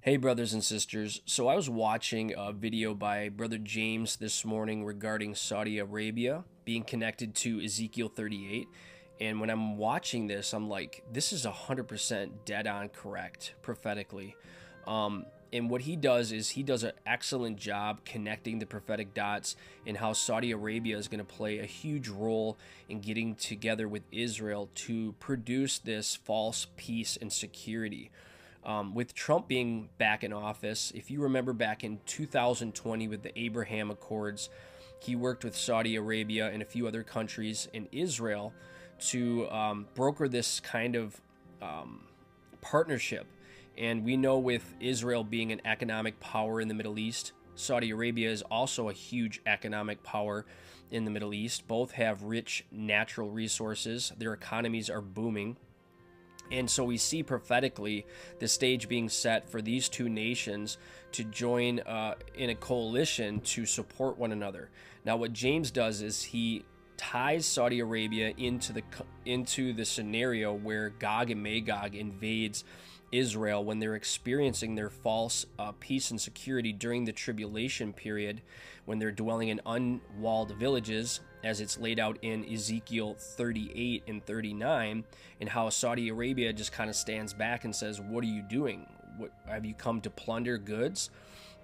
Hey, brothers and sisters. So I was watching a video by Brother James this morning regarding Saudi Arabia being connected to Ezekiel 38. And when I'm watching this, I'm like, this is 100% dead on correct prophetically. And what he does is he does an excellent job connecting the prophetic dots and how Saudi Arabia is going to play a huge role in getting together with Israel to produce this false peace and security. With Trump being back in office, if you remember back in 2020 with the Abraham Accords, he worked with Saudi Arabia and a few other countries in Israel to broker this kind of partnership. And we know with Israel being an economic power in the Middle East, Saudi Arabia is also a huge economic power in the Middle East. Both have rich natural resources. Their economies are booming. And so we see prophetically the stage being set for these two nations to join in a coalition to support one another. Now, what James does is he ties Saudi Arabia into the scenario where Gog and Magog invades Israel when they're experiencing their false peace and security during the tribulation period, when they're dwelling in unwalled villages, as it's laid out in Ezekiel 38 and 39, and how Saudi Arabia just kind of stands back and says, what are you doing? What, have you come to plunder goods?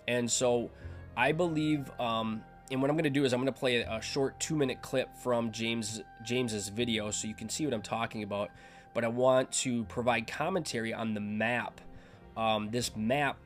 And so I believe, and what I'm going to do is I'm going to play a short 2-minute clip from James's video so you can see what I'm talking about. But I want to provide commentary on the map. This map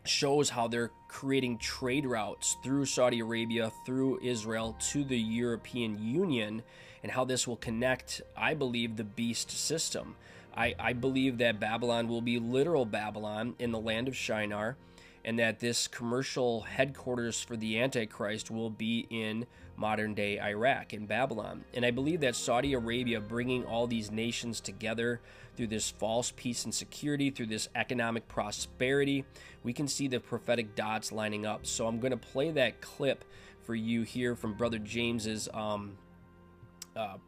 shows how they're creating trade routes through Saudi Arabia, through Israel, to the European Union, and how this will connect, I believe, the beast system. I believe that Babylon will be literal Babylon in the land of Shinar, and that this commercial headquarters for the Antichrist will be in modern-day Iraq, in Babylon. And I believe that Saudi Arabia bringing all these nations together through this false peace and security, through this economic prosperity, we can see the prophetic dots lining up. So I'm going to play that clip for you here from Brother James's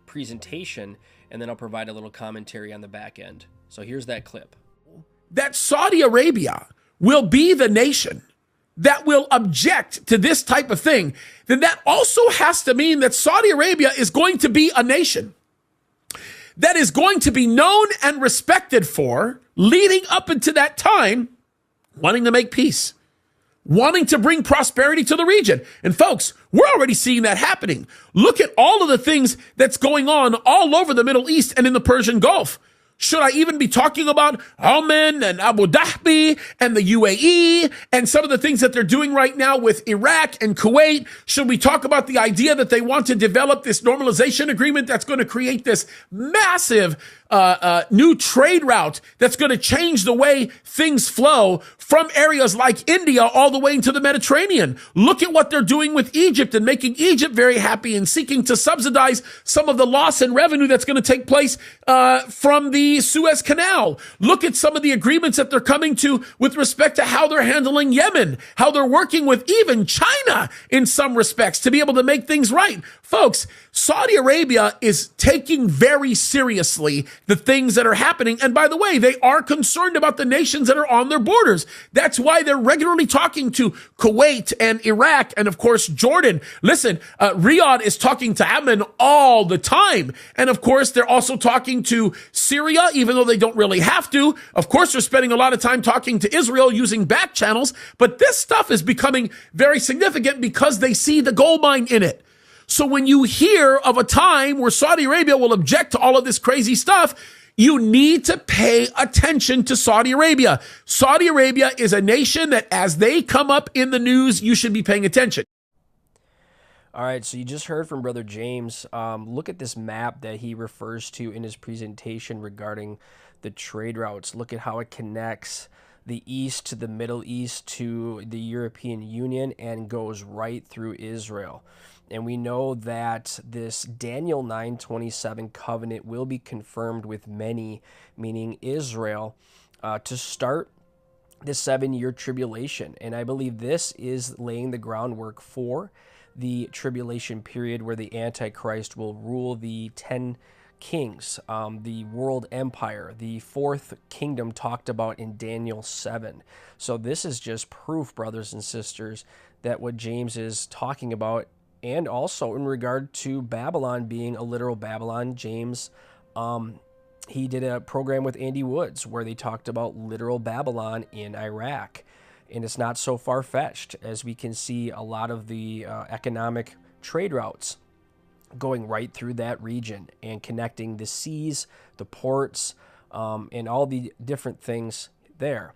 presentation, and then I'll provide a little commentary on the back end. So here's that clip. That Saudi Arabia will be the nation that will object to this type of thing, then that also has to mean that Saudi Arabia is going to be a nation that is going to be known and respected for, leading up into that time, wanting to make peace, wanting to bring prosperity to the region. And folks, we're already seeing that happening. Look at all of the things that's going on all over the Middle East and in the Persian Gulf. Should I even be talking about Oman and Abu Dhabi and the UAE and some of the things that they're doing right now with Iraq and Kuwait? Should we talk about the idea that they want to develop this normalization agreement that's going to create this massive new trade route that's going to change the way things flow from areas like India all the way into the Mediterranean? Look at what they're doing with Egypt and making Egypt very happy and seeking to subsidize some of the loss in revenue that's going to take place from the Suez Canal. Look at some of the agreements that they're coming to with respect to how they're handling Yemen, how they're working with even China in some respects to be able to make things right. Folks, Saudi Arabia is taking very seriously the things that are happening. And by the way, they are concerned about the nations that are on their borders. That's why they're regularly talking to Kuwait and Iraq and, of course, Jordan. Listen, Riyadh is talking to Amman all the time. And, of course, they're also talking to Syria, even though they don't really have to. Of course, they're spending a lot of time talking to Israel using back channels. But this stuff is becoming very significant because they see the gold mine in it. So when you hear of a time where Saudi Arabia will object to all of this crazy stuff, you need to pay attention to Saudi Arabia. Saudi Arabia is a nation that as they come up in the news, you should be paying attention. All right, so you just heard from Brother James. Look at this map that he refers to in his presentation regarding the trade routes. Look at how it connects the East to the Middle East to the European Union and goes right through Israel. And we know that this Daniel 9:27 covenant will be confirmed with many, meaning Israel, to start the 7-year tribulation. And I believe this is laying the groundwork for the tribulation period where the Antichrist will rule the 10 kings, the world empire, the fourth kingdom talked about in Daniel 7. So this is just proof, brothers and sisters, that what James is talking about, and also in regard to Babylon being a literal Babylon, James, he did a program with Andy Woods where they talked about literal Babylon in Iraq. And it's not so far-fetched, as we can see a lot of the economic trade routes going right through that region and connecting the seas, the ports, and all the different things there.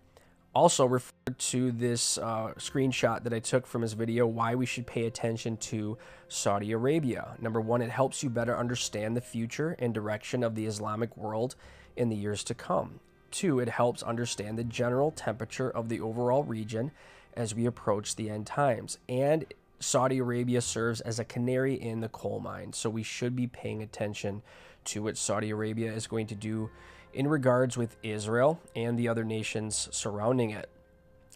Also referred to this screenshot that I took from his video, why we should pay attention to Saudi Arabia. Number one, it helps you better understand the future and direction of the Islamic world in the years to come. Two, it helps understand the general temperature of the overall region as we approach the end times. And Saudi Arabia serves as a canary in the coal mine. So we should be paying attention to what Saudi Arabia is going to do in regards with Israel and the other nations surrounding it.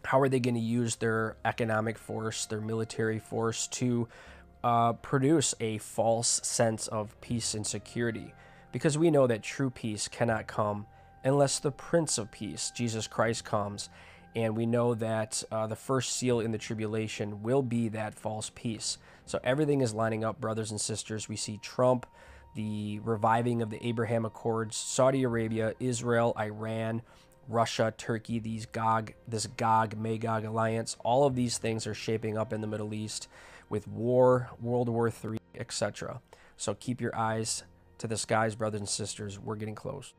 How are they going to use their economic force, their military force to produce a false sense of peace and security? Because we know that true peace cannot come unless the Prince of Peace, Jesus Christ, comes. And we know that the first seal in the tribulation will be that false peace. So everything is lining up, brothers and sisters. We see Trump, the reviving of the Abraham Accords, Saudi Arabia, Israel, Iran, Russia, Turkey, this Gog-Magog alliance. All of these things are shaping up in the Middle East with war, World War III, etc. So keep your eyes to the skies, brothers and sisters. We're getting close.